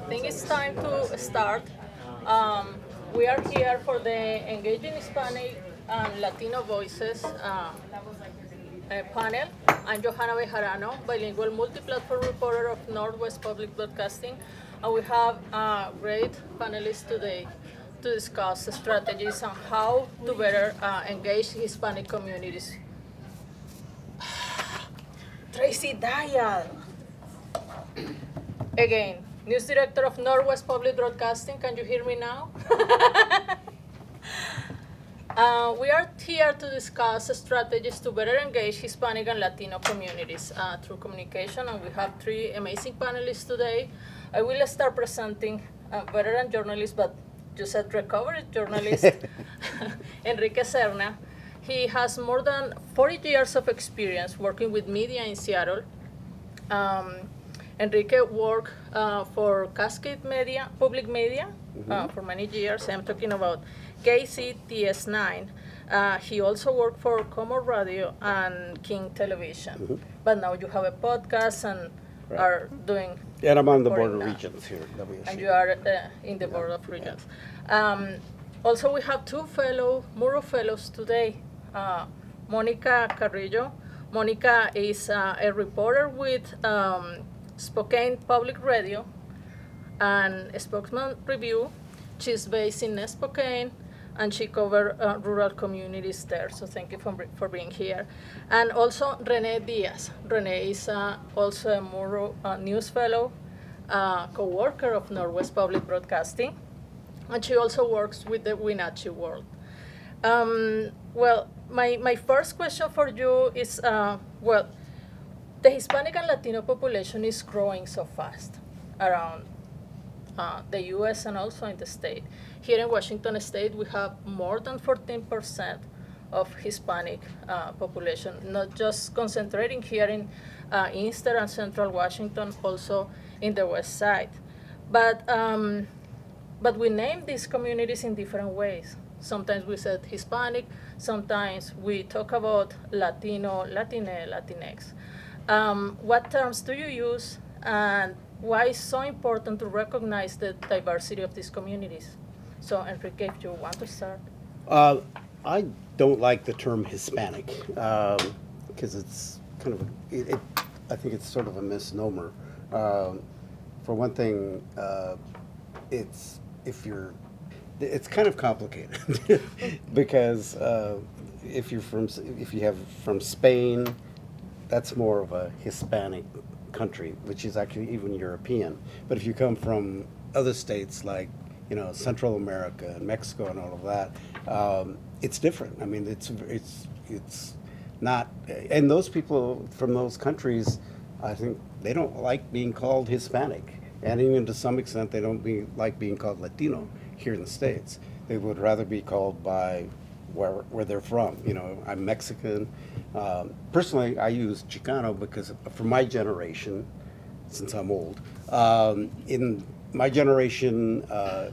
think it's time to start. Um, we are here for the Engaging Hispanic and Latino Voices panel. I'm Johanna Bejarano, bilingual multi-platform reporter of Northwest Public Broadcasting, and we have great panelists today to discuss strategies on how to better engage Hispanic communities. Tracy Dial. Again, News Director of Northwest Public Broadcasting. Can you hear me now? We are here to discuss strategies to better engage Hispanic and Latino communities through communication, and we have three amazing panelists today. I will start presenting veteran journalist, but you said recovered journalist, Enrique Serna. He has more than 40 years of experience working with media in Seattle. Enrique worked for Cascade Media, Public Media, for many years. I'm talking about KCTS9. He also worked for Como Radio and King Television. But now you have a podcast and are doing. And I'm on the Board of Regents here at WSU. And you are in the Board of Regents. Also, we have two Murrow fellows today. Monica Carrillo. Monica is a reporter with Spokane Public Radio and Spokesman Review. She's based in Spokane, and she covers rural communities there. So thank you for being here. And also Renee Diaz. Renee is also a Murrow News Fellow, co-worker of Northwest Public Broadcasting, and she also works with the Wenatchee World. Well, my first question for you is, the Hispanic and Latino population is growing so fast around the U.S. and also in the state. Here in Washington State, we have more than 14% of Hispanic population, not just concentrating here in Eastern and Central Washington, also in the West Side. But we name these communities in different ways. Sometimes we said Hispanic, sometimes we talk about Latino, Latine, Latinx. What terms do you use, and why is so important to recognize the diversity of these communities? So, Enrique, if you want to start. I don't like the term Hispanic because it's kind of I think it's sort of a misnomer. For one thing, it's kind of complicated because if you have from Spain, that's more of a Hispanic country, which is actually even European. But if you come from other states like Central America and Mexico and all of that, it's different. I mean, it's not. And those people from those countries, I think they don't like being called Hispanic, and even to some extent, they don't like being called Latino here in the States. They would rather be called by where they're from. I'm Mexican. Personally, I use Chicano because for my generation, since I'm old, in my generation, I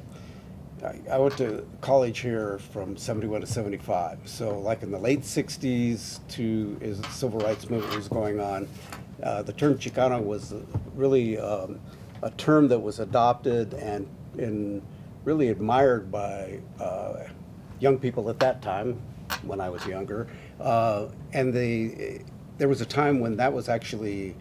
went to college here from 71 to 75. So like in the late 60s as the civil rights movement was going on, the term Chicano was really a term that was adopted and really admired by young people at that time, when I was younger, and there was a time when that was actually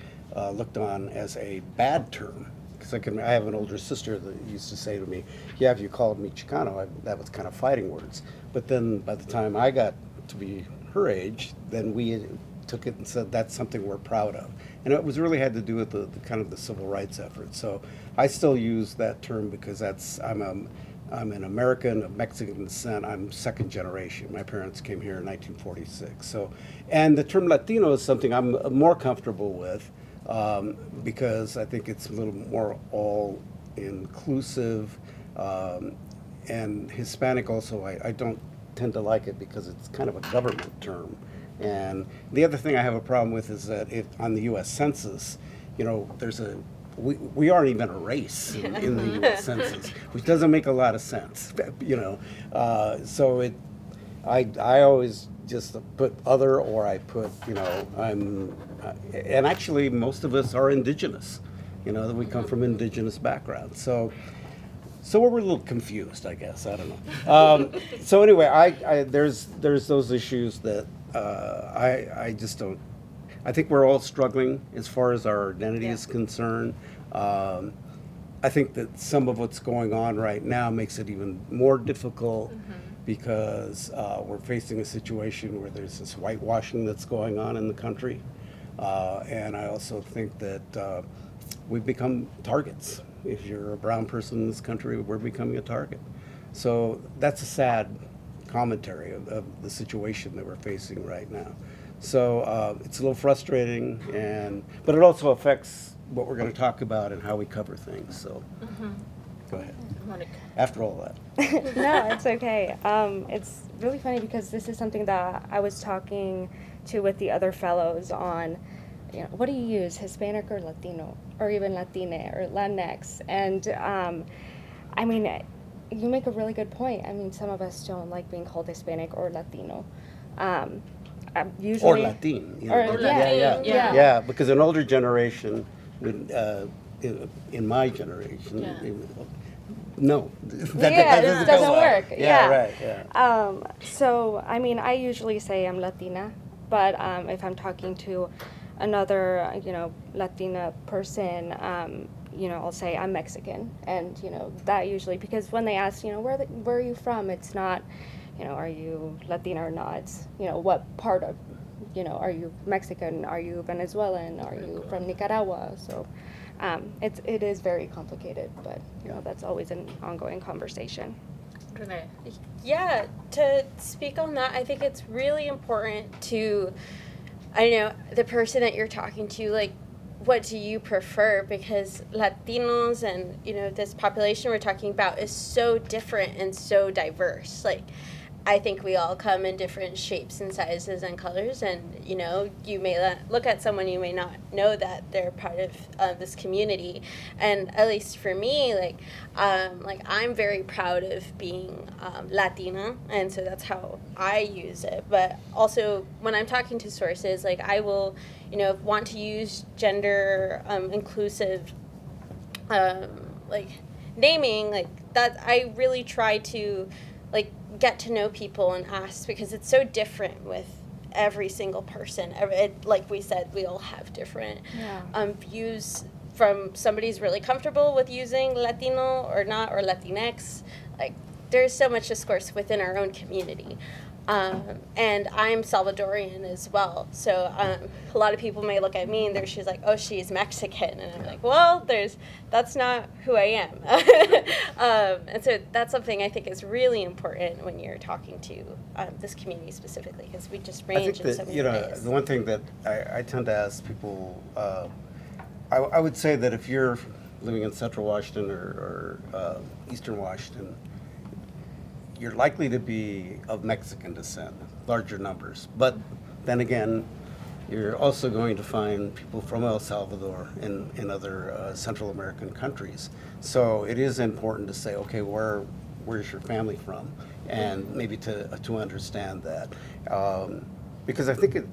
looked on as a bad term. Because I have an older sister that used to say to me, "Yeah, if you called me Chicano, that was kind of fighting words." But then by the time I got to be her age, then we took it and said that's something we're proud of, and it was really had to do with the kind of the civil rights effort. So I still use that term because I'm an American of Mexican descent. I'm second generation. My parents came here in 1946. So, and the term Latino is something I'm more comfortable with because I think it's a little more all-inclusive. And Hispanic also, I don't tend to like it because it's kind of a government term. And the other thing I have a problem with is that on the U.S. Census, we aren't even a race in the U.S. Census, which doesn't make a lot of sense, So I always just put other, or I put, and actually most of us are indigenous, that we come from indigenous backgrounds. So we're a little confused, I guess. I don't know. So anyway, there's those issues that I just don't. I think we're all struggling as far as our identity is concerned. I think that some of what's going on right now makes it even more difficult because we're facing a situation where there's this whitewashing that's going on in the country. And I also think that we've become targets. If you're a brown person in this country, we're becoming a target. So that's a sad commentary of the situation that we're facing right now. So it's a little frustrating, but it also affects what we're going to talk about and how we cover things. So go ahead. Monica. After all that. No, it's okay. It's really funny because this is something that I was talking to with the other fellows on, what do you use, Hispanic or Latino, or even Latine or Latinx? And I mean, you make a really good point. I mean, some of us don't like being called Hispanic or Latino. Usually, Or Latin. Or Latin, Yeah, because an older generation, in my generation, no. That doesn't work. Yeah, right, yeah. So, I mean, I usually say I'm Latina, but if I'm talking to another, Latina person, I'll say I'm Mexican. And, that usually, because when they ask, where are you from? It's not, are you Latina or not? It's, what part of, are you Mexican? Are you Venezuelan? Are you from Nicaragua? So it is very complicated, but, that's always an ongoing conversation. Renee. Yeah, to speak on that, I think it's really important to, the person that you're talking to, like, what do you prefer? Because Latinos and, this population we're talking about is so different and so diverse. Like, I think we all come in different shapes and sizes and colors, and you may look at someone, you may not know that they're part of this community. And at least for me, I'm very proud of being Latina, and so that's how I use it. But also when I'm talking to sources, I will want to use gender inclusive naming, that. I really try to get to know people and ask, because it's so different with every single person. Like we said, we all have different views. From somebody's really comfortable with using Latino or not, or Latinx. There's so much discourse within our own community. And I'm Salvadorian as well. So a lot of people may look at me and she's like, oh, she's Mexican. And I'm like, well, that's not who I am. And so that's something I think is really important when you're talking to this community specifically, because we just range in so many ways. The one thing that I tend to ask people, I would say that if you're living in Central Washington or Eastern Washington, you're likely to be of Mexican descent, larger numbers. But then again, you're also going to find people from El Salvador and other Central American countries. So it is important to say, okay, where's your family from? And maybe to understand that. Because I think at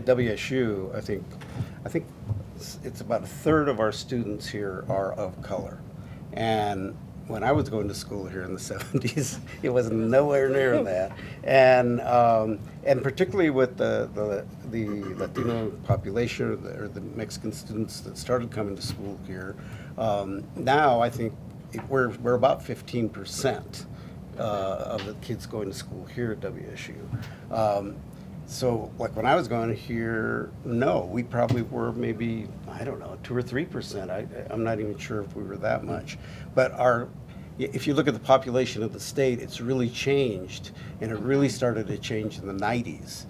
WSU, I think it's about a third of our students here are of color. And when I was going to school here in the 70s, it was nowhere near that. And particularly with the Latino population or the Mexican students that started coming to school here, now I think we're about 15% of the kids going to school here at WSU. So when I was going here, no, we probably were maybe, 2 or 3%. I'm not even sure if we were that much. But if you look at the population of the state, it's really changed, and it really started to change in the 90s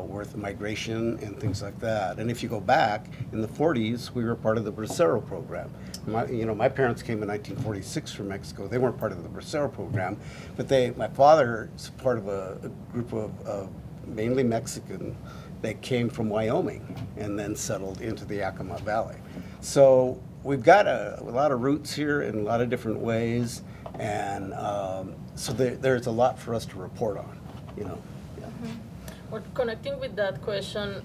with migration and things like that. And if you go back, in the 40s, we were part of the Bracero program. My parents came in 1946 from Mexico. They weren't part of the Bracero program, but my father is part of a group of mainly Mexican that came from Wyoming and then settled into the Yakima Valley. So we've got a lot of roots here in a lot of different ways, and so there's a lot for us to report on, Well, connecting with that question,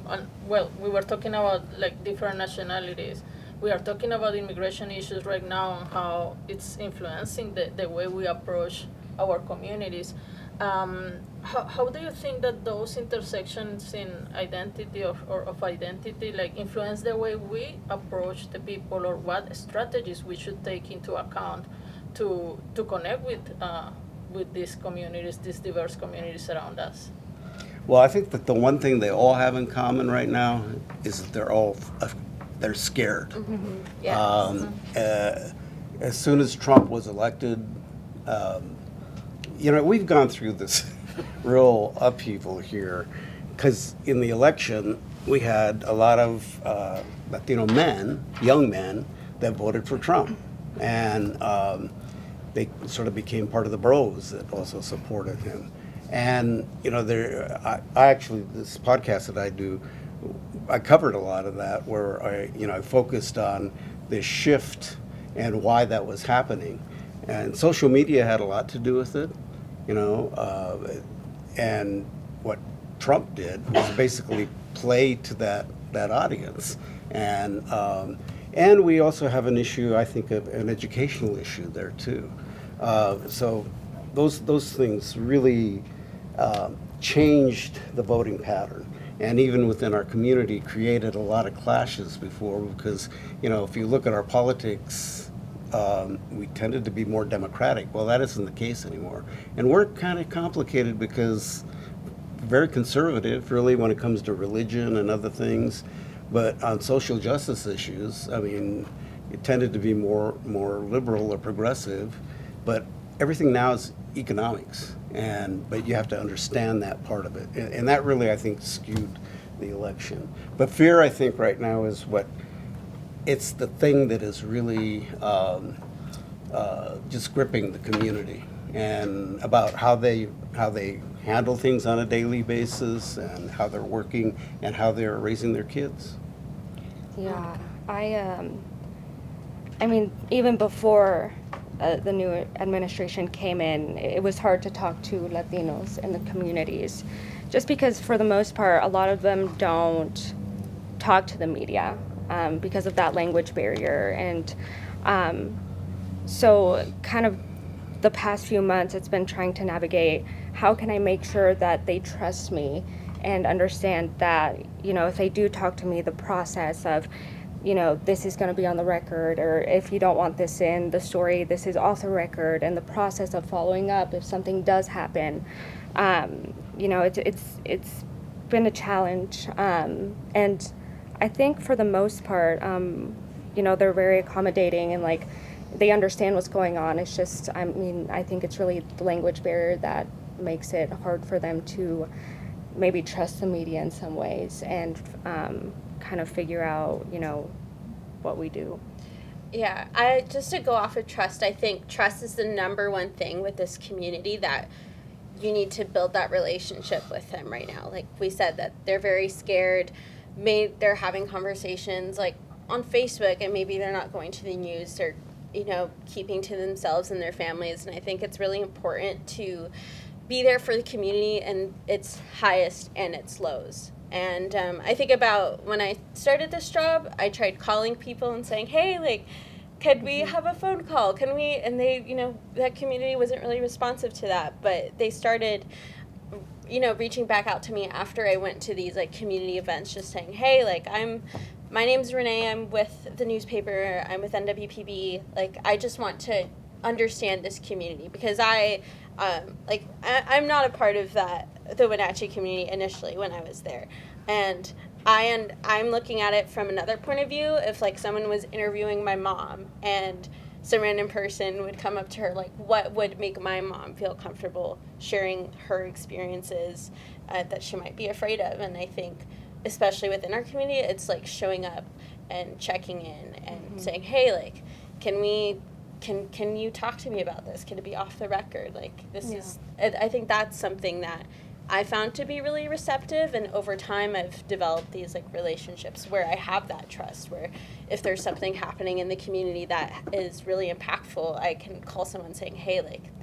we were talking about different nationalities, we are talking about immigration issues right now and how it's influencing the way we approach our communities. How do you think that those intersections in identity or of identity like influence the way we approach the people, or what strategies we should take into account to connect with these communities, these diverse communities around us? Well, I think that the one thing they all have in common right now is that they're scared. Yeah. As soon as Trump was elected, we've gone through this real upheaval here, because in the election we had a lot of Latino men, young men, that voted for Trump, and they sort of became part of the bros that also supported him. And I actually, this podcast that I do, I covered a lot of that, where I focused on this shift and why that was happening. And social media had a lot to do with it, and what Trump did was basically play to that audience. And we also have an issue, I think, of an educational issue there too. So those things really changed the voting pattern, and even within our community created a lot of clashes before, because if you look at our politics, we tended to be more democratic. Well, that isn't the case anymore, and we're kind of complicated because very conservative, really, when it comes to religion and other things, but on social justice issues, I mean, it tended to be more liberal or progressive, but everything now is economics, but you have to understand that part of it, and that really, I think, skewed the election. But fear, I think, right now is it's the thing that is really just gripping the community, and about how they handle things on a daily basis, and how they're working, and how they're raising their kids. Yeah, I mean, even before the new administration came in, it was hard to talk to Latinos in the communities, just because for the most part, a lot of them don't talk to the media because of that language barrier. And so kind of the past few months, it's been trying to navigate, how can I make sure that they trust me and understand that, if they do talk to me, the process of, this is going to be on the record, or if you don't want this in the story, this is off the record, and the process of following up if something does happen. It's been a challenge, and I think for the most part, they're very accommodating, and like they understand what's going on. It's just, I think it's really the language barrier that makes it hard for them to maybe trust the media in some ways, and kind of figure out, what we do. Yeah, just to go off of trust, I think trust is the number one thing with this community, that you need to build that relationship with them right now. Like we said, that they're very scared. They're having conversations like on Facebook, and maybe they're not going to the news. They're, keeping to themselves and their families. And I think it's really important to be there for the community in its highest and its lows. And I think about when I started this job, I tried calling people and saying, hey, like, could we have a phone call? Can we? And they, that community wasn't really responsive to that. But they started, reaching back out to me after I went to these, like, community events, just saying, hey, like, my name's Renee, I'm with the newspaper, I'm with NWPB. Like, I just want to understand this community, because I'm not a part of the Wenatchee community initially when I was there, and I'm looking at it from another point of view. If like someone was interviewing my mom, and some random person would come up to her, like, what would make my mom feel comfortable sharing her experiences that she might be afraid of? And I think, especially within our community, it's like showing up and checking in and saying, hey, like, can you talk to me about this? Can it be off the record? Like, this is, I think that's something that I found to be really receptive, and over time I've developed these, like, relationships where I have that trust, where if there's something happening in the community that is really impactful, I can call someone saying, hey, like,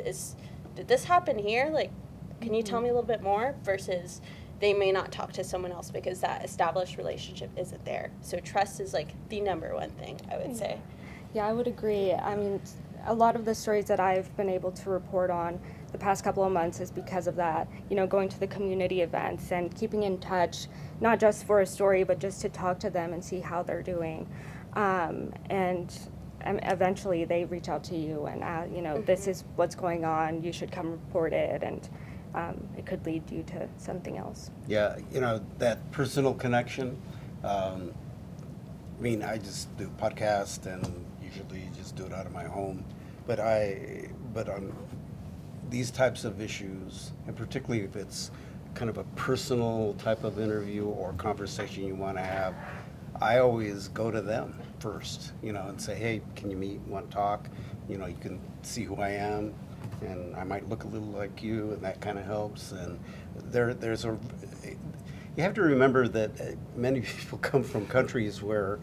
did this happen here? Like, can you tell me a little bit more? Versus, they may not talk to someone else because that established relationship isn't there. So trust is like the number one thing, I would say. Yeah, I would agree. I mean, a lot of the stories that I've been able to report on the past couple of months is because of that, going to the community events and keeping in touch, not just for a story, but just to talk to them and see how they're doing. And eventually they reach out to you and, this is what's going on, you should come report it, and it could lead you to something else. Yeah, that personal connection. I mean, I just do podcast and usually just do it out of my home. But on these types of issues, and particularly if it's kind of a personal type of interview or conversation you want to have, I always go to them first, and say, hey, can you meet, want to talk? You can see who I am, and I might look a little like you, and that kind of helps. And you have to remember that many people come from countries where,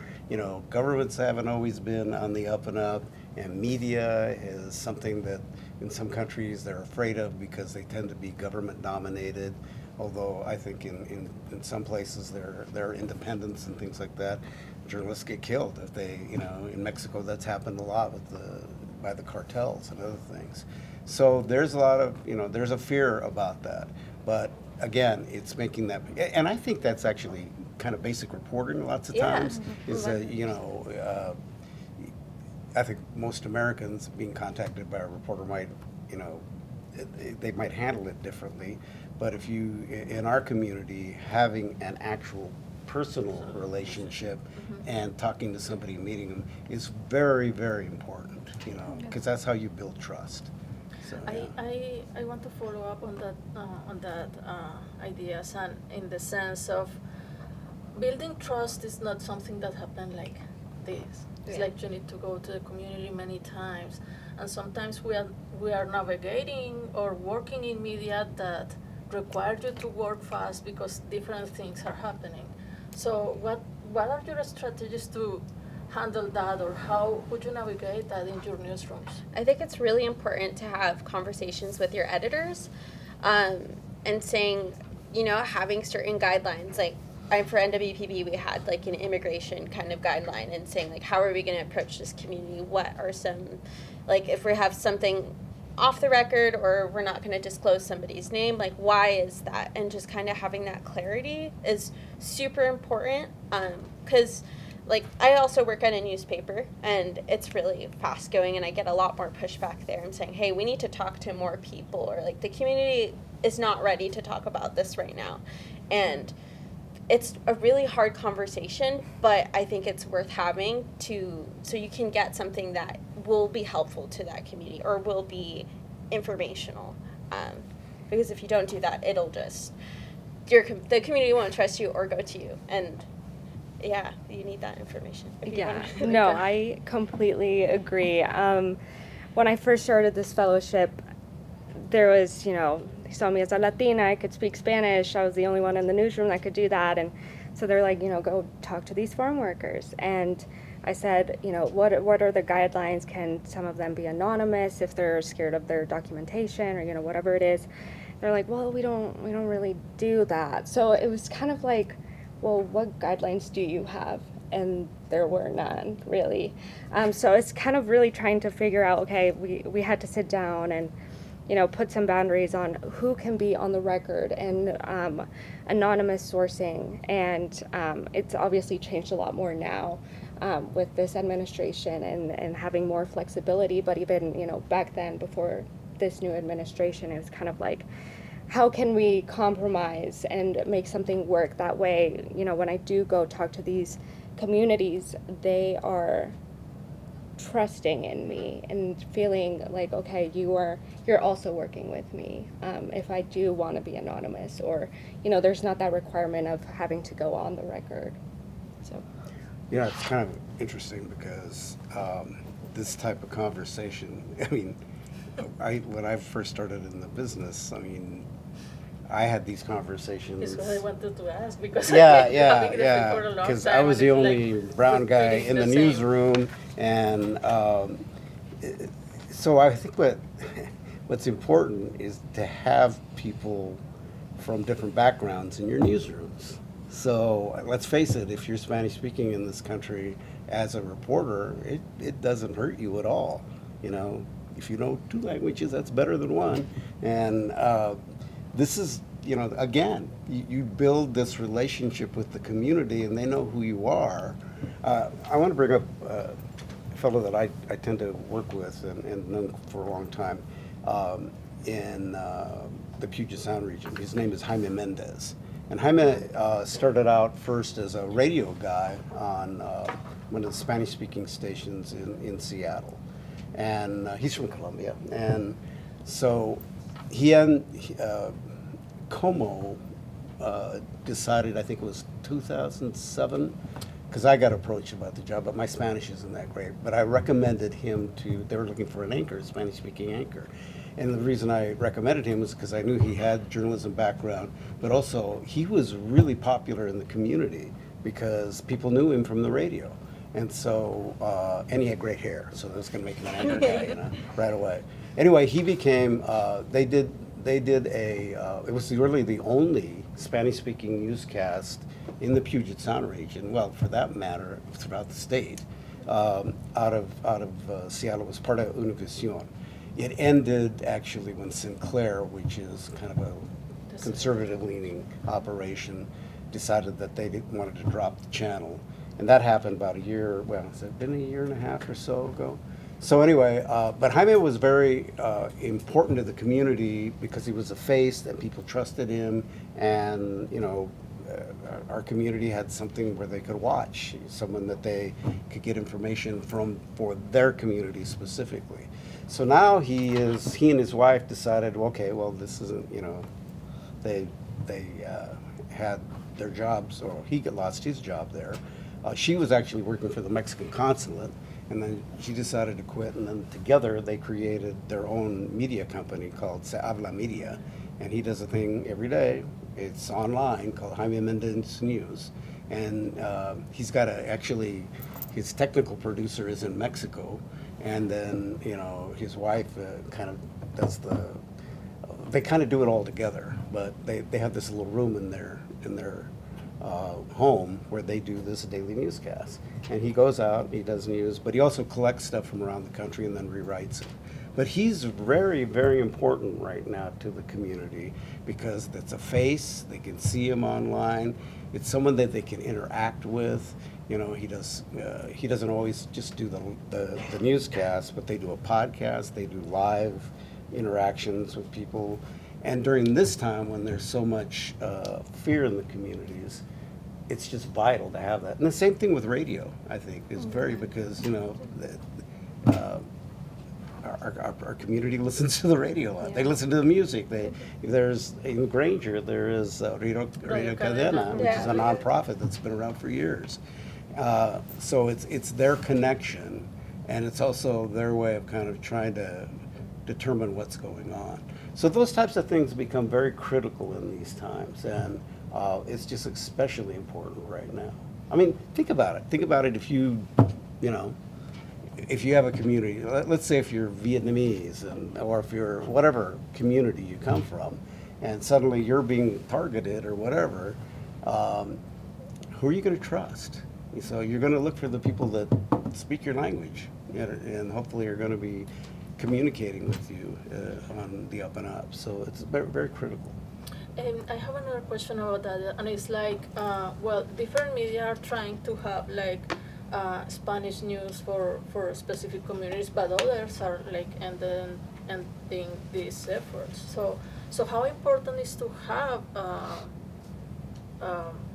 governments haven't always been on the up and up, and media is something that in some countries they're afraid of because they tend to be government dominated. Although I think in some places there are independents and things like that. Journalists get killed if they, in Mexico that's happened a lot by the cartels and other things. So there's a lot of, there's a fear about that. But again, it's making that, and I think that's actually kind of basic reporting lots of times, is that, I think most Americans being contacted by a reporter might, they might handle it differently. But if you, in our community, having an actual personal relationship and talking to somebody, meeting them, is very, very important, because that's how you build trust. So, yeah. I want to follow up on that ideas, and in the sense of building trust is not something that happens like this. It's like you need to go to the community many times, and sometimes we are navigating or working in media that require you to work fast because different things are happening. So what are your strategies to handle that, or how would you navigate that in your newsrooms? I think it's really important to have conversations with your editors, and saying, having certain guidelines. Like, for NWPB, we had like an immigration kind of guideline, and saying like, how are we going to approach this community? What are some, like, if we have something off the record or we're not going to disclose somebody's name, like, why is that? And just kind of having that clarity is super important, because like, I also work at a newspaper, and it's really fast going, and I get a lot more pushback there. I'm saying, hey, we need to talk to more people, or like, the community is not ready to talk about this right now. And it's a really hard conversation, but I think it's worth having so you can get something that will be helpful to that community or will be informational. Because if you don't do that, it'll just, the community won't trust you or go to you. And yeah, you need that information. No, I completely agree. When I first started this fellowship, there was, they saw me as a Latina, I could speak Spanish, I was the only one in the newsroom that could do that, and so they're like, go talk to these farm workers. And I said, what are the guidelines? Can some of them be anonymous if they're scared of their documentation, or whatever it is? They're like, well, we don't really do that. So it was kind of like, well, what guidelines do you have? And there were none, really. So it's kind of really trying to figure out, okay, we had to sit down and put some boundaries on who can be on the record, and anonymous sourcing. And it's obviously changed a lot more now with this administration and having more flexibility. But even, back then, before this new administration, it was kind of like, how can we compromise and make something work that way? When I do go talk to these communities, they are trusting in me and feeling like, okay, you're also working with me if I do want to be anonymous, or there's not that requirement of having to go on the record. So it's kind of interesting because this type of conversation, when I first started in the business, I had these conversations. That's what I wanted to ask, because because I was the only brown guy in the newsroom, and so I think what's important is to have people from different backgrounds in your newsrooms. So let's face it, if you're Spanish speaking in this country as a reporter, it doesn't hurt you at all. You know, if you know 2 languages, that's better than 1. And this is, you know, again, you build this relationship with the community and they know who you are. I want to bring up a fellow that I tend to work with and known for a long time in the Puget Sound region. His name is Jaime Mendez. And Jaime started out first as a radio guy on one of the Spanish-speaking stations in Seattle. And he's from Colombia. And so he and Como decided, I think it was 2007, because I got approached about the job, but my Spanish isn't that great. But I recommended him to, they were looking for an anchor, a Spanish-speaking anchor. And the reason I recommended him was because I knew he had journalism background, but also he was really popular in the community because people knew him from the radio. And so, and he had great hair, so that was going to make him an anchor guy, you know, right away. Anyway, he became, they did it was really the only Spanish-speaking newscast in the Puget Sound region, well, for that matter, throughout the state, out of Seattle. It was part of Univision. It ended actually when Sinclair, which is kind of a conservative-leaning operation, decided that they wanted to drop the channel. And that happened about a year, well, has it been a year and a half or so ago? So anyway, but Jaime was very important to the community because he was a face and people trusted him, and, you know, our community had something where they could watch, someone that they could get information from for their community specifically. So now he and his wife decided, okay, well, this isn't, you know, they had their jobs, or he lost his job there. She was actually working for the Mexican consulate, and then she decided to quit, and then together they created their own media company called Se Habla Media, and he does a thing every day. It's online called Jaime Mendez News, and he's got his technical producer is in Mexico, and then, you know, his wife kind of does they kind of do it all together, but they have this little room in their home where they do this daily newscast. And he goes out, he does news, but he also collects stuff from around the country and then rewrites it. But he's very, very important right now to the community because that's a face, they can see him online, it's someone that they can interact with. You know, he doesn't always just do the newscast, but they do a podcast, they do live interactions with people. And during this time when there's so much fear in the communities, it's just vital to have that. And the same thing with radio, I think, is very, because, you know, our community listens to the radio a lot. They listen to the music. There's in Granger, there is Radio Cadena, which is a nonprofit that's been around for years. So it's their connection, and it's also their way of kind of trying to determine what's going on. So those types of things become very critical in these times, and it's just especially important right now. I mean, think about it. Think about it if you have a community, let's say if you're Vietnamese, or if you're whatever community you come from, and suddenly you're being targeted or whatever, who are you going to trust? So you're going to look for the people that speak your language, and hopefully are going to be communicating with you on the up and up. So it's very, very critical. And I have another question about that, and it's like, different media are trying to have like Spanish news for specific communities, but others are like ending these efforts. So how important is to have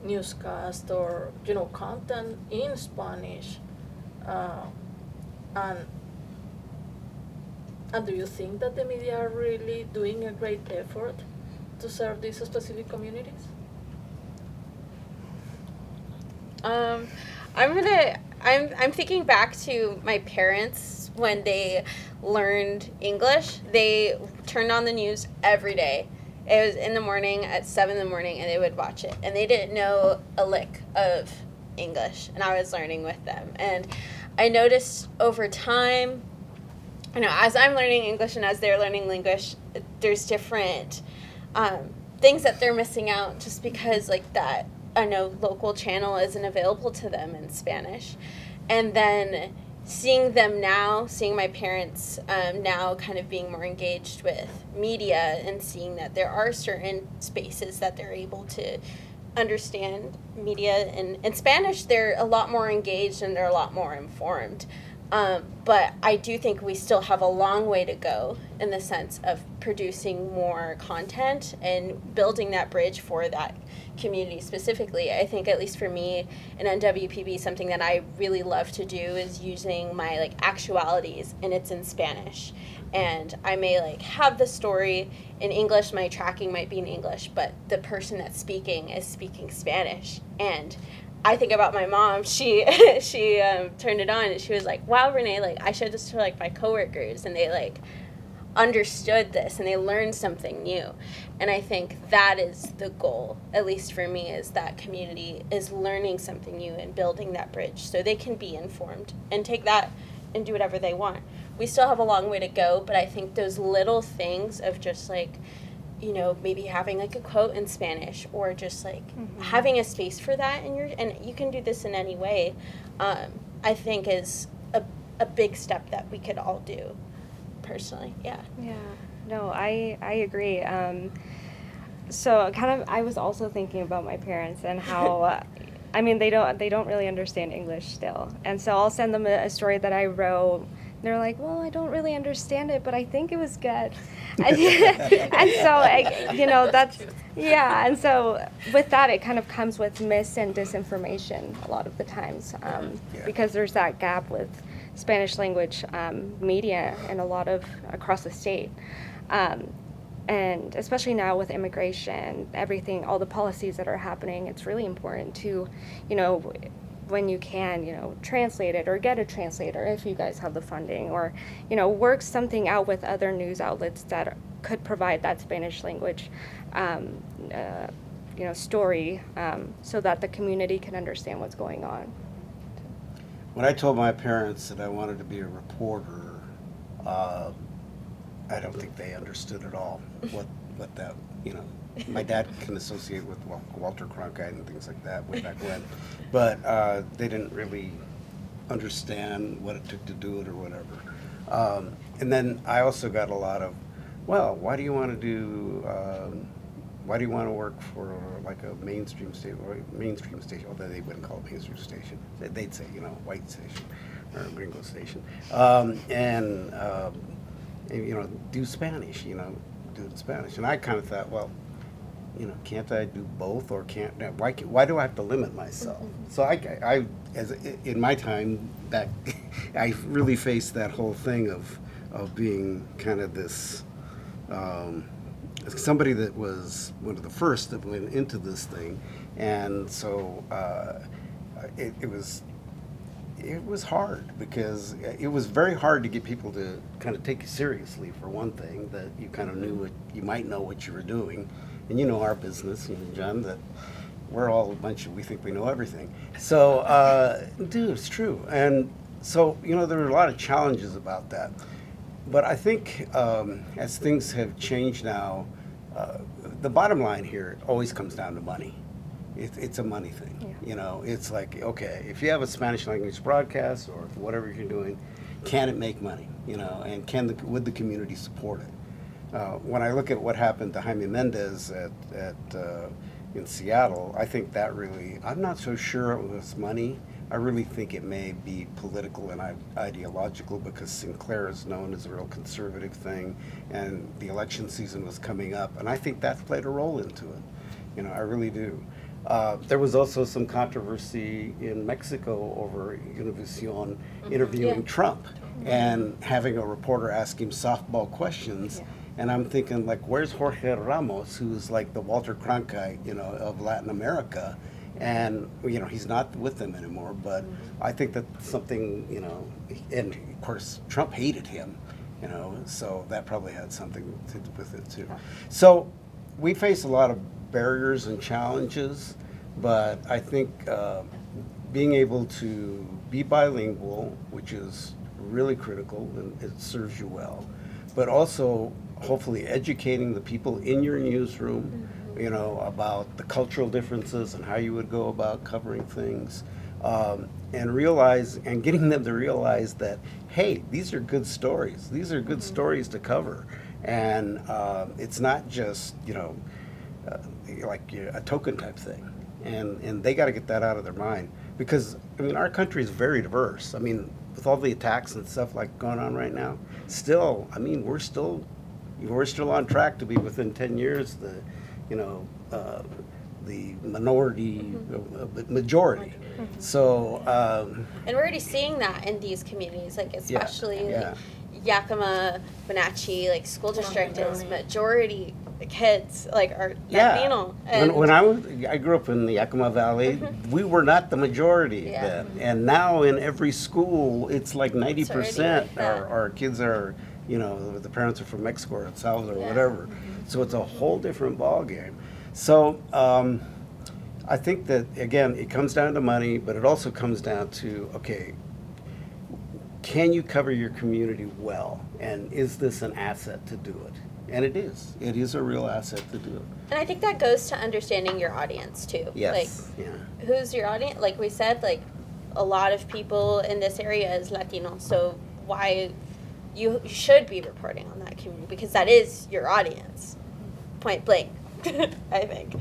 newscast or, you know, content in Spanish, and do you think that the media are really doing a great effort to serve these specific communities? I'm thinking back to my parents when they learned English. They turned on the news every day. It was in the morning at 7 in the morning, and they would watch it. And they didn't know a lick of English, and I was learning with them. And I noticed over time, you know, as I'm learning English and as they're learning English, there's different things that they're missing out just because like that I know local channel isn't available to them in Spanish. And then seeing my parents now kind of being more engaged with media and seeing that there are certain spaces that they're able to understand media in Spanish, they're a lot more engaged and they're a lot more informed. But I do think we still have a long way to go in the sense of producing more content and building that bridge for that community specifically. I think, at least for me in NWPB, something that I really love to do is using my like actualities, and it's in Spanish. And I may like have the story in English, my tracking might be in English, but the person that's speaking is speaking Spanish. And I think about my mom. She turned it on and she was like, "Wow, Renee! Like I showed this to like my coworkers, and they like understood this and they learned something new." And I think that is the goal, at least for me, is that community is learning something new and building that bridge so they can be informed and take that and do whatever they want. We still have a long way to go, but I think those little things of just like, you know, maybe having like a quote in Spanish or just like having a space for that and you can do this in any way, I think is a big step that we could all do personally. Yeah. No, I agree. So kind of I was also thinking about my parents and how I mean they don't really understand English still, and so I'll send them a story that I wrote. They're like, "Well, I don't really understand it, but I think it was good." And so, you know, and so with that, it kind of comes with mis and disinformation a lot of the times, because there's that gap with Spanish language media and a lot of across the state. And especially now with immigration, everything, all the policies that are happening, it's really important to, you know, when you can, you know, translate it or get a translator if you guys have the funding, or, you know, work something out with other news outlets that could provide that Spanish language, you know, story, so that the community can understand what's going on. When I told my parents that I wanted to be a reporter, I don't think they understood at all what that, you know. My dad can associate with Walter Cronkite and things like that way back when, but they didn't really understand what it took to do it or whatever. And then I also got a lot of, well, why do you want to work for like a mainstream station, although they wouldn't call it mainstream station. They'd say, you know, white station or gringo station. And you know, do Spanish, you know, do it in Spanish. And I kind of thought, well, you know, can't I do both, or why do I have to limit myself? So I as in my time back, I really faced that whole thing of being kind of this somebody that was one of the first that went into this thing, and so it was hard, because it was very hard to get people to kind of take you seriously, for one thing, that you kind of knew you might know what you were doing. And you know our business, you know, John, that we're all a bunch of, we think we know everything. So, dude, it's true. And so, you know, there are a lot of challenges about that. But I think as things have changed now, the bottom line here always comes down to money. It's a money thing. Yeah. You know, it's like, okay, if you have a Spanish language broadcast or whatever you're doing, can it make money? You know, and would the community support it? When I look at what happened to Jaime Mendez in Seattle, I think that really, I'm not so sure it was money. I really think it may be political and ideological, because Sinclair is known as a real conservative thing, and the election season was coming up, and I think that played a role into it. You know, I really do. There was also some controversy in Mexico over Univision interviewing Trump and having a reporter ask him softball questions. Yeah. And I'm thinking, like, where's Jorge Ramos, who's like the Walter Cronkite, you know, of Latin America? And, you know, he's not with them anymore, but I think that's something, you know, and of course, Trump hated him, you know, so that probably had something to do with it too. So we face a lot of barriers and challenges, but I think being able to be bilingual, which is really critical, and it serves you well. but also hopefully educating the people in your newsroom, about the cultural differences and how you would go about covering things, and getting them to realize that, hey, these are good stories. These are good stories to cover, and it's not just like a token type thing, and they got to get that out of their mind, because our country is very diverse. With all the attacks and stuff like going on right now, still, we're still on track to be within 10 years the minority majority. So and we're already seeing that in these communities, like especially like Yakima, Wenatchee, like school district is majority kids like are Latino. And when I grew up in the Yakima Valley, we were not the majority then, and now in every school it's like 90% our kids are, the parents are from Mexico or El Salvador or whatever. So it's a whole different ball game. So I think that, again, it comes down to money, but it also comes down to, okay, can you cover your community well? And is this an asset to do it? And it is. It is a real asset to do it. And I think that goes to understanding your audience, too. Yes. Who's your audience? Like we said, like a lot of people in this area is Latino. So why you should be reporting on that community, because that is your audience. Point blank, I think.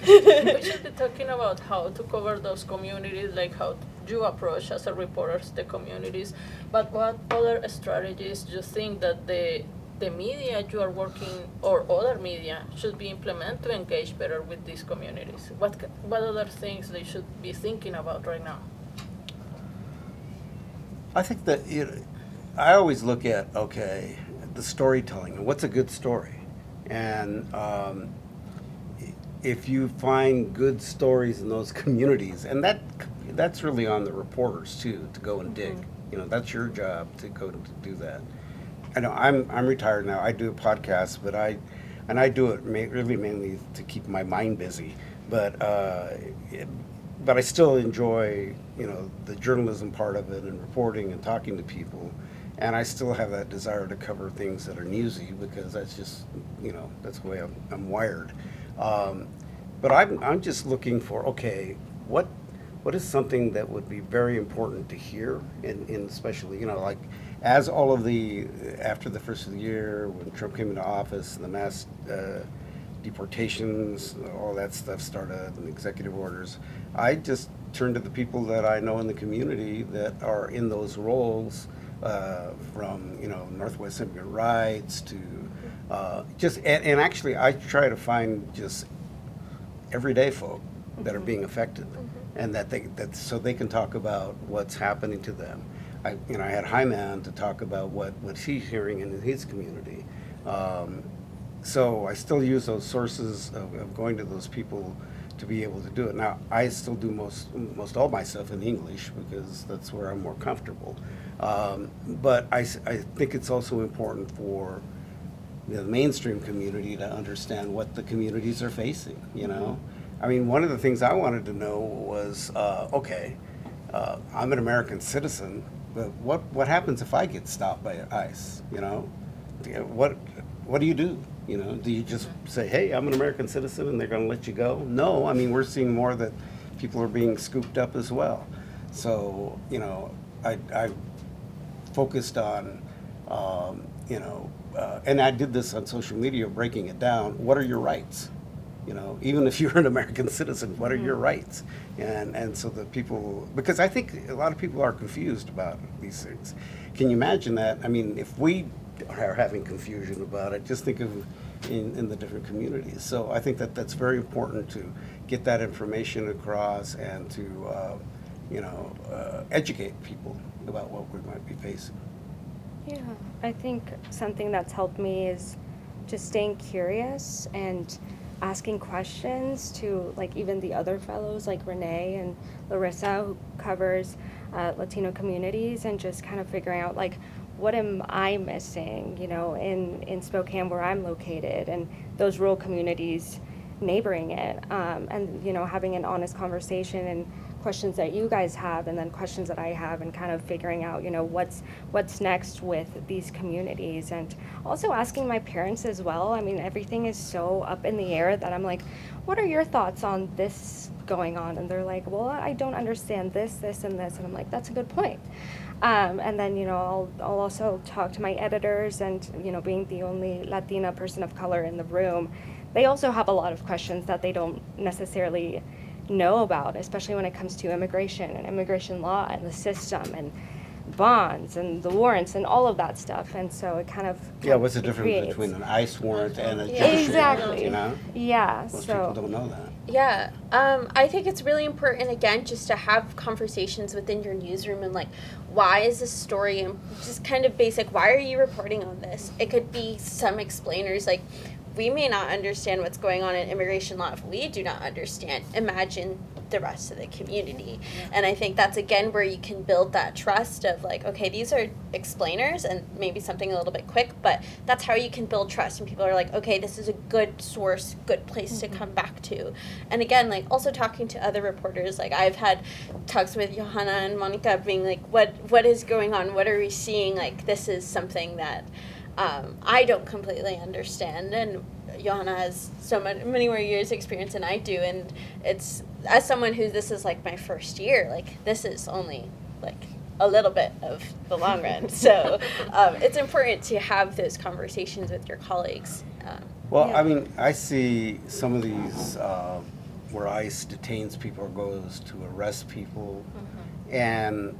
We should be talking about how to cover those communities, like how you approach as a reporter the communities. But what other strategies do you think that the media you are working or other media should be implemented to engage better with these communities? What other things they should be thinking about right now? I think that I always look at, okay, the storytelling and what's a good story. And if you find good stories in those communities, and that's really on the reporters too, to go and dig. That's your job to go to do that. I know I'm retired now. I do a podcast, but I do it really mainly to keep my mind busy. But I still enjoy the journalism part of it and reporting and talking to people. And I still have that desire to cover things that are newsy, because that's just that's the way I'm wired. But I'm just looking for, okay, what is something that would be very important to hear, in especially like as all of after the first of the year when Trump came into office and the mass deportations, all that stuff started, and executive orders. I just turned to the people that I know in the community that are in those roles, from Northwest Immigrant Rights to and actually I try to find just everyday folk that are being affected, and that so they can talk about what's happening to them. I had Hyman to talk about what he's hearing in his community. So I still use those sources of going to those people to be able to do it. Now, I still do most all my stuff in English, because that's where I'm more comfortable. But I think it's also important for the mainstream community to understand what the communities are facing, One of the things I wanted to know was, okay, I'm an American citizen, but what happens if I get stopped by ICE, What do you do? Do you just say, hey, I'm an American citizen, and they're going to let you go? No, we're seeing more that people are being scooped up as well. So, I focused on, and I did this on social media, breaking it down. What are your rights? Even if you're an American citizen, what are your rights? And so the people, because I think a lot of people are confused about these things. Can you imagine that? If we are having confusion about it, just think of in the different communities. So I think that's very important to get that information across and to educate people about what we might be facing. Yeah, I think something that's helped me is just staying curious and asking questions to even the other fellows like Renee and Larissa, who covers Latino communities, and just kind of figuring out what am I missing, in Spokane, where I'm located, and those rural communities neighboring it, and having an honest conversation and questions that you guys have, and then questions that I have, and kind of figuring out, you know, what's next with these communities, and also asking my parents as well. I mean, everything is so up in the air that I'm like, what are your thoughts on this going on? And they're like, well, I don't understand this, and this, and I'm like, that's a good point. And then, you know, I'll also talk to my editors, and, you know, being the only Latina person of color in the room, they also have a lot of questions that they don't necessarily know about, especially when it comes to immigration and immigration law and the system and bonds and the warrants and all of that stuff. And so it kind of What's the difference between an ICE warrant and a judicial warrant, exactly, you know? Yeah, Most so people don't know that. Yeah, I think it's really important, again, just to have conversations within your newsroom and, like, why is this story, and just kind of basic, why are you reporting on this? It could be some explainers, like, we may not understand what's going on in immigration law. If we do not understand, imagine the rest of the community. And I think that's, again, where you can build that trust of, like, okay, these are explainers and maybe something a little bit quick, but that's how you can build trust. And people are like, okay, this is a good source, good place to come back to. And again, like, also talking to other reporters, like, I've had talks with Johanna and Monica being like, what is going on? What are we seeing? Like, this is something that I don't completely understand, and Johanna has many more years experience than I do, and it's, as someone who, this is like my first year, like, this is only like a little bit of the long run. So it's important to have those conversations with your colleagues. I mean, I see some of these where ICE detains people or goes to arrest people, and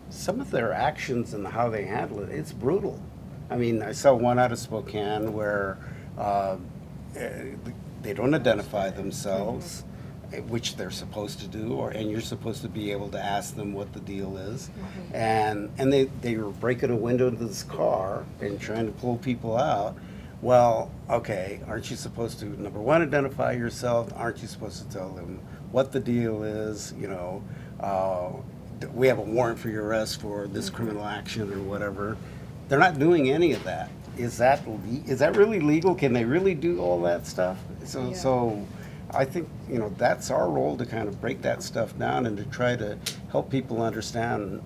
some of their actions and how they handle it, it's brutal. I mean, I saw one out of Spokane where they don't identify themselves, which they're supposed to do, and you're supposed to be able to ask them what the deal is. And they were breaking a window to this car and trying to pull people out. Well, okay, aren't you supposed to, number one, identify yourself? Aren't you supposed to tell them what the deal is? You know, we have a warrant for your arrest for this criminal action or whatever. They're not doing any of that. Is that really legal? Can they really do all that stuff? So I think, you know, that's our role, to kind of break that stuff down and to try to help people understand,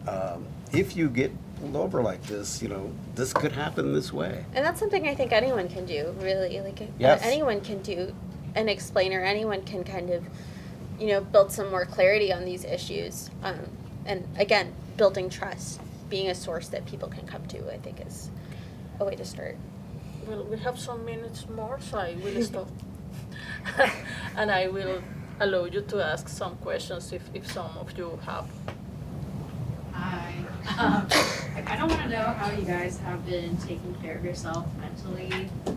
if you get pulled over like this, you know, this could happen this way. And that's something I think anyone can do, really. Like, Yes. anyone can do an explainer. Anyone can kind of, you know, build some more clarity on these issues. And again, building trust, being a source that people can come to, I think is a way to start. Well, we have some minutes more, so I will stop. And I will allow you to ask some questions if some of you have. Hi. I kind of want to know how you guys have been taking care of yourself mentally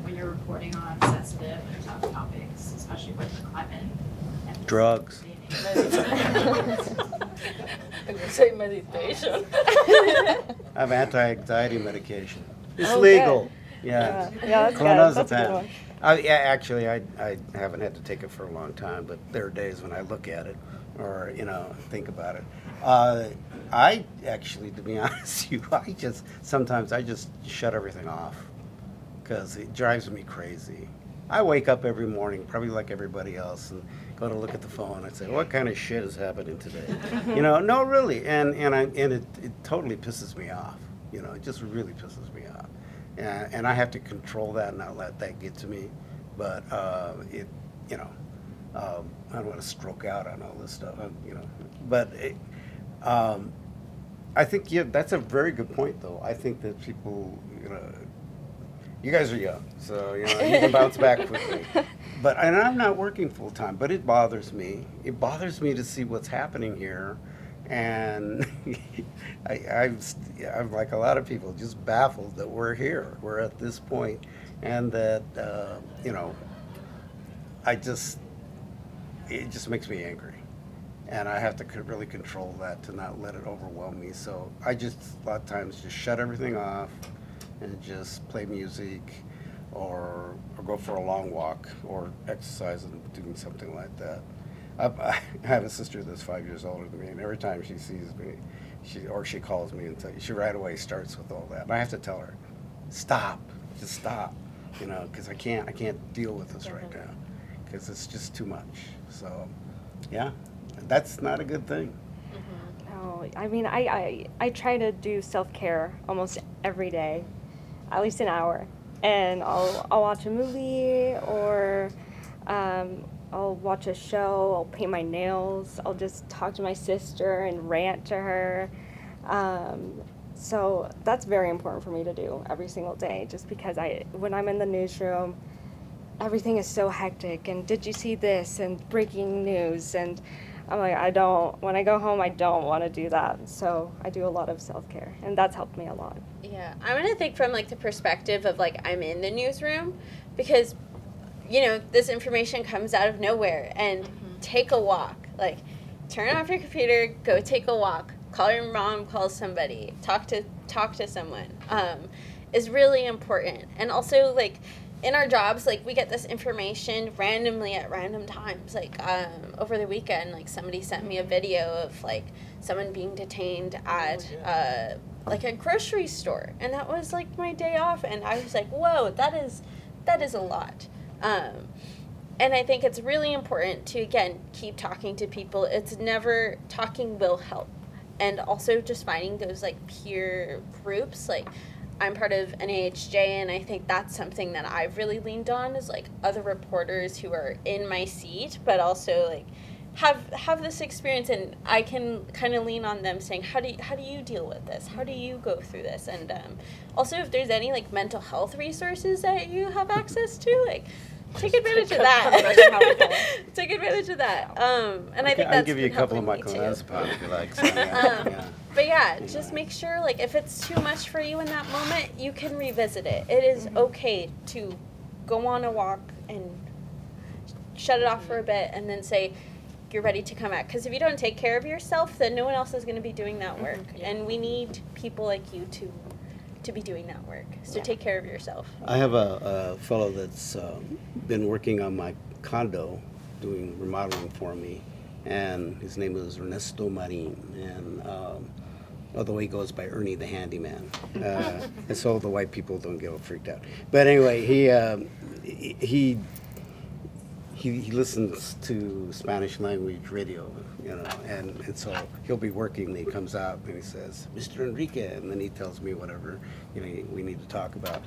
when you're reporting on sensitive and tough topics, especially with the climate. And Drugs. I would say meditation. I have anti-anxiety medication. It's Oh, legal. good. Yeah. Yeah, that's good. That's a good one. Actually, I haven't had to take it for a long time, but there are days when I look at it or, you know, think about it. I actually, to be honest with you, sometimes I just shut everything off because it drives me crazy. I wake up every morning, probably like everybody else, and go to look at the phone. I say, what kind of shit is happening today? You know, no, really. And it totally pisses me off. You know, it just really pisses me off. And I have to control that and not let that get to me. But I don't want to stroke out on all this stuff, you know. But I think, that's a very good point, though. I think that people, you know, you guys are young, so, you know, you can bounce back quickly. And I'm not working full time, but it bothers me. It bothers me to see what's happening here. And I'm like a lot of people, just baffled that we're here. We're at this point, and that, you know, it just makes me angry. And I have to really control that to not let it overwhelm me. So I just, a lot of times, just shut everything off and just play music or go for a long walk or exercise and doing something like that. I have a sister that's 5 years older than me, and every time she sees me, she calls me and she right away starts with all that. And I have to tell her, stop, just stop, you know, because I can't deal with this right now, because it's just too much. So, yeah, That's not a good thing. No, I mean, I try to do self-care almost every day, at least an hour. And I'll watch a movie, or I'll watch a show, I'll paint my nails, I'll just talk to my sister and rant to her. So that's very important for me to do every single day, just because when I'm in the newsroom, everything is so hectic, and did you see this, and breaking news, and I'm like, when I go home, I don't want to do that. So I do a lot of self-care, and that's helped me a lot. Yeah, I'm going to think from, like, the perspective of, like, I'm in the newsroom, because, you know, this information comes out of nowhere, and take a walk. Like, turn off your computer, go take a walk, call your mom, call somebody, talk to someone, is really important. And also, like, in our jobs, like, we get this information randomly at random times. Like, over the weekend, like, somebody sent me a video of, like, someone being detained at, like, a grocery store. And that was, like, my day off. And I was like, whoa, that is a lot. And I think it's really important to, again, keep talking to people. Talking will help. And also just finding those, like, peer groups, like, I'm part of NAHJ, and I think that's something that I've really leaned on, is, like, other reporters who are in my seat, but also, like, have this experience, and I can kind of lean on them saying, how do you deal with this? How do you go through this? And also, if there's any, like, mental health resources that you have access to, like, take advantage of that. Take advantage of that. And I think that's I'll give you a been couple of helping me, too. myclonazepam if you like. So, yeah. But yeah, just make sure, like, if it's too much for you in that moment, you can revisit it. It is okay to go on a walk and shut it off for a bit, and then say you're ready to come back. Because if you don't take care of yourself, then no one else is going to be doing that work. And we need people like you to be doing that work. So take care of yourself. I have a fellow that's been working on my condo, doing remodeling for me, and his name is Ernesto Marin, and although he goes by Ernie the Handyman, and so the white people don't get all freaked out. But anyway, he listens to Spanish language radio, you know, and so he'll be working, and he comes out and he says, Mr. Enrique, and then he tells me whatever, you know, we need to talk about.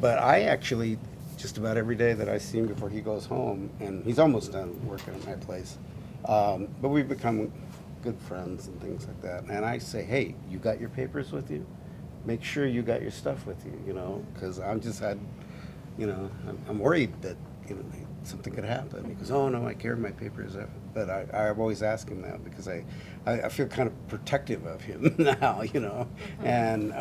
But I actually, just about every day that I see him before he goes home, and he's almost done working at my place, but we've become good friends and things like that. And I say, hey, you got your papers with you? Make sure you got your stuff with you, you know, because I'm worried that, you know, something could happen. He goes, oh no, I carry my papers. But I always ask him that, because I feel kind of protective of him now, you know. And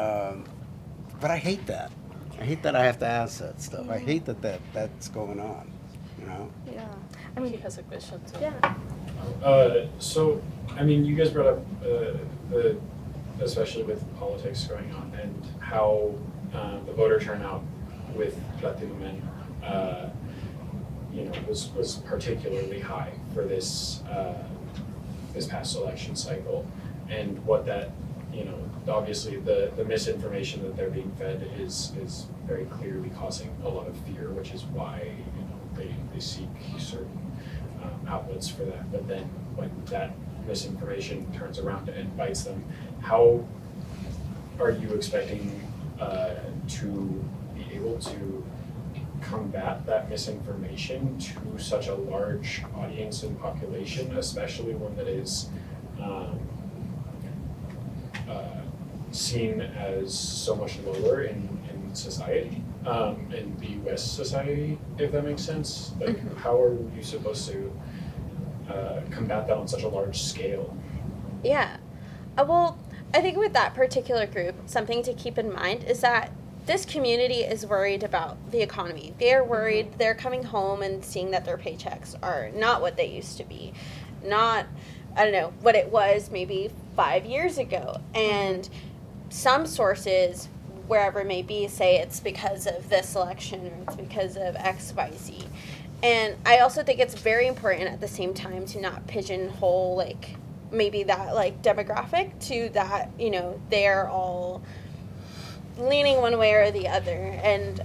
but I hate that. I hate that I have to ask that stuff. I hate that's going on, you know. Yeah. I mean, he has a question too. Yeah. So, I mean, you guys brought up especially with politics going on, and how the voter turnout with Latino men, you know, was particularly high for this past election cycle, and what that, you know, obviously the misinformation that they're being fed is very clearly causing a lot of fear, which is why, you know, they seek certain outlets for that. But then when that misinformation turns around and bites them, how are you expecting to be able to combat that misinformation to such a large audience and population, especially one that is seen as so much lower in society, in the U.S. society, if that makes sense? Like, how are you supposed to combat that on such a large scale? Yeah. Well, I think with that particular group, something to keep in mind is that this community is worried about the economy. They're worried, they're coming home and seeing that their paychecks are not what they used to be. Not, I don't know, what it was maybe 5 years ago. And some sources, wherever it may be, say it's because of this election or it's because of X, Y, Z. And I also think it's very important at the same time to not pigeonhole, like, maybe that, like, demographic to that, you know, they're all leaning one way or the other. And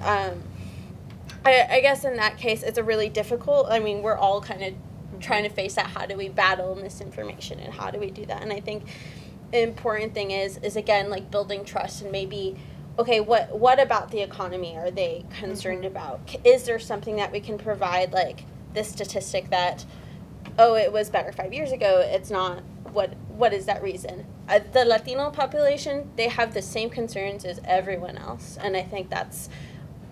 I guess in that case, it's a really difficult, I mean, we're all kind of trying to face that. How do we battle misinformation, and how do we do that? And I think an important thing is again, like, building trust, and maybe, okay, what about the economy are they concerned about? Is there something that we can provide, like this statistic that, oh, it was better 5 years ago, it's not, what is that reason? The Latino population, they have the same concerns as everyone else, and I think that's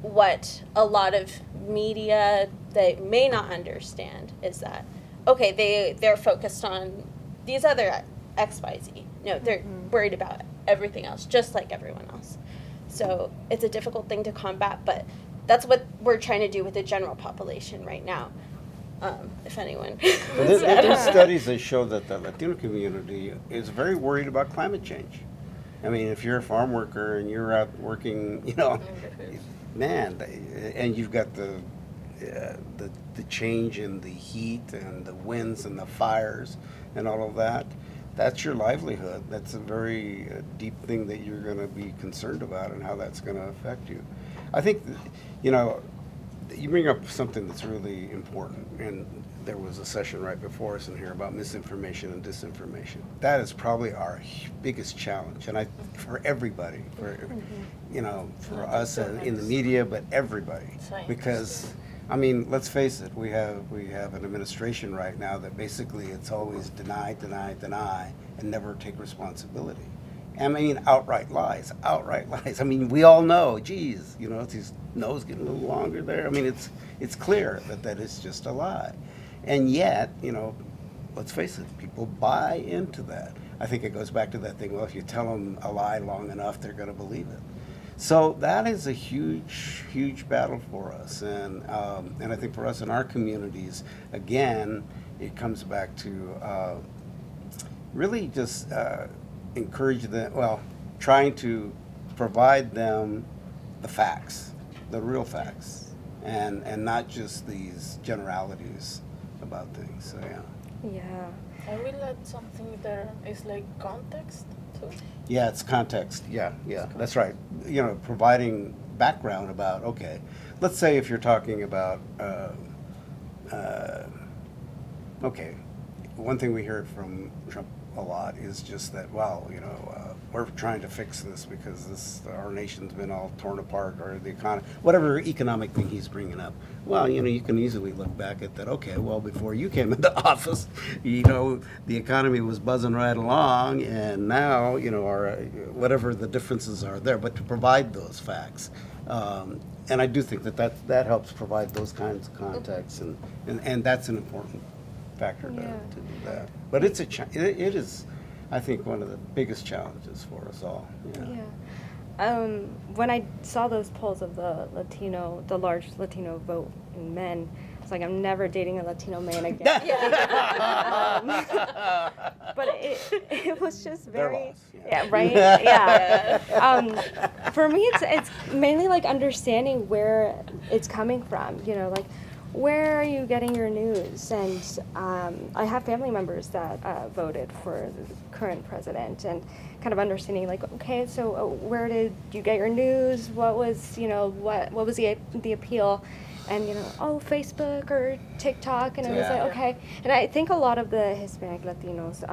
what a lot of media, they may not understand, is that, okay, they're focused on these other XYZ. No, they're worried about everything else, just like everyone else. So it's a difficult thing to combat, but that's what we're trying to do with the general population right now. If anyone. There's studies that show that the Latino community is very worried about climate change. I mean, if you're a farm worker and you're out working, man, and you've got the change in the heat and the winds and the fires and all of that, that's your livelihood. That's a very deep thing that you're going to be concerned about, and how that's going to affect you. I think, you bring up something that's really important, and there was a session right before us in here about misinformation and disinformation. That is probably our biggest challenge, and for everybody, for us in the media, but everybody, because I mean, let's face it, we have an administration right now that basically it's always deny, and never take responsibility. I mean, outright lies. I mean, we all know, geez, his nose getting a little longer there. I mean, it's clear that it's just a lie. And yet, let's face it, people buy into that. I think it goes back to that thing, well, if you tell them a lie long enough, they're going to believe it. So that is a huge, huge battle for us. And I think for us in our communities, again, it comes back to really just encourage them, trying to provide them the facts, the real facts, and not just these generalities about things. So Yeah. I will add something there. It's like context too. Yeah, it's context. Yeah, that's right. Providing background about, okay, let's say if you're talking about, okay, one thing we hear from Trump a lot is just that, we're trying to fix this because our nation's been all torn apart, or the economy, whatever economic thing he's bringing up. Well, you can easily look back at that. Okay, well, before you came into office, the economy was buzzing right along, and now, our whatever the differences are there. But to provide those facts, and I do think that helps provide those kinds of contexts, and that's an important factor to do that. But it is, I think, one of the biggest challenges for us all. When I saw those polls of the large Latino vote in men, it's like, I'm never dating a Latino man again. But it was just very, right? Yeah. For me, it's mainly like understanding where it's coming from. Like, where are you getting your news? And I have family members that voted for the current president, and kind of understanding, like, okay, so where did you get your news? What was, what was the appeal? And, Facebook or TikTok, and it was like, okay. And I think a lot of the Hispanic Latinos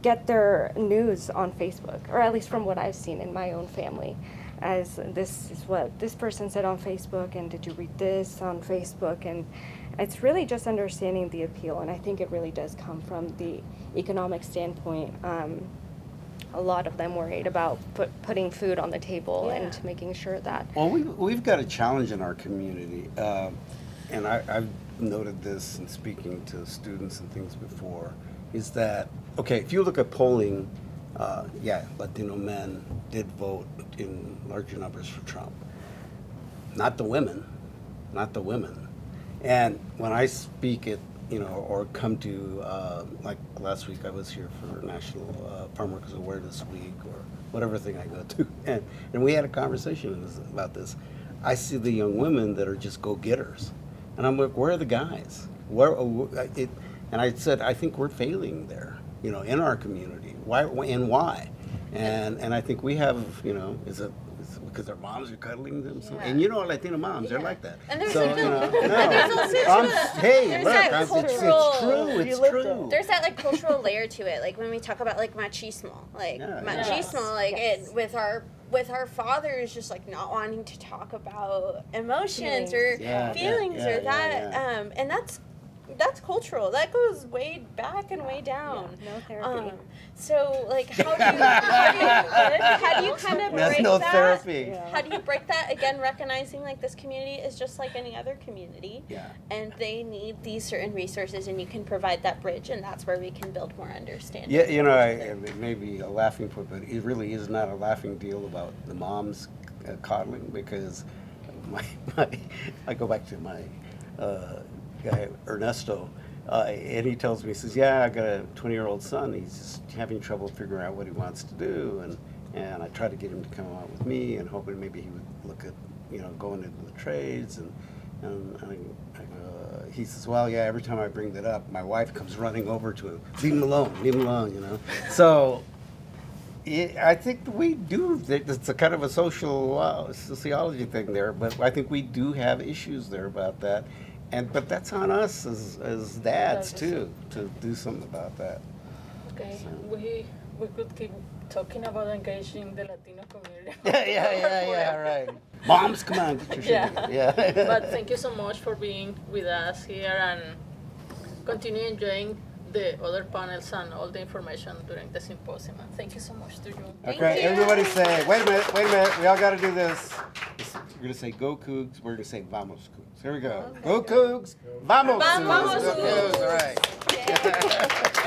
get their news on Facebook, or at least from what I've seen in my own family, as this is what this person said on Facebook, and did you read this on Facebook? And it's really just understanding the appeal, and I think it really does come from the economic standpoint. A lot of them worried about putting food on the table and making sure that. Well, we've got a challenge in our community, and I've noted this in speaking to students and things before, is that, okay, if you look at polling, Latino men did vote in larger numbers for Trump. Not the women. And when I speak at, or come to, like last week I was here for National Farm Workers Awareness Week, or whatever thing I go to, and we had a conversation about this. I see the young women that are just go-getters, and I'm like, where are the guys? And I said, I think we're failing there, in our community. Why? And I think we have, because because their moms are cuddling them. So, Yeah. and you know, Latino moms, they're like that. And there's so, like you know, and there's also hey, there's look, that it's cultural- true. You It's lived true. there's that like cultural layer to it, like when we talk about like machismo, like Yeah, machismo, yes. like Yes. it with our fathers just like not wanting to talk about emotions or Yeah, feelings or that, yeah. And that's cultural. That goes way back and way down. No therapy. So like how do you kind of That's break no that? therapy. Yeah. How do you break that? Again, recognizing like this community is just like any other community. Yeah. And they need these certain resources, and you can provide that bridge, and that's where we can build more understanding. Yeah, you know, it may be a laughing point, but it really is not a laughing deal about the moms coddling, because I go back to my guy, Ernesto, and he tells me, he says, yeah, I got a 20-year-old son, he's just having trouble figuring out what he wants to do, and I try to get him to come out with me and hoping maybe he would look at, going into the trades, and he says, well, yeah, every time I bring that up, my wife comes running over to him, leave him alone, So I think we do, it's a kind of a sociology thing there, but I think we do have issues there about that. But that's on us as dads too, to do something about that. Okay, we could keep talking about engaging the Latino community. Yeah, right. Moms, come on, get your shit together. Yeah. But thank you so much for being with us here, and continue enjoying the other panels and all the information during the symposium. And thank you so much to you. Okay, everybody say, wait a minute, we all got to do this. We're going to say go Cougs, we're going to say vamos Cougs. Here we go. Go Cougs, vamos Vamos Cougs. Cougs. All right.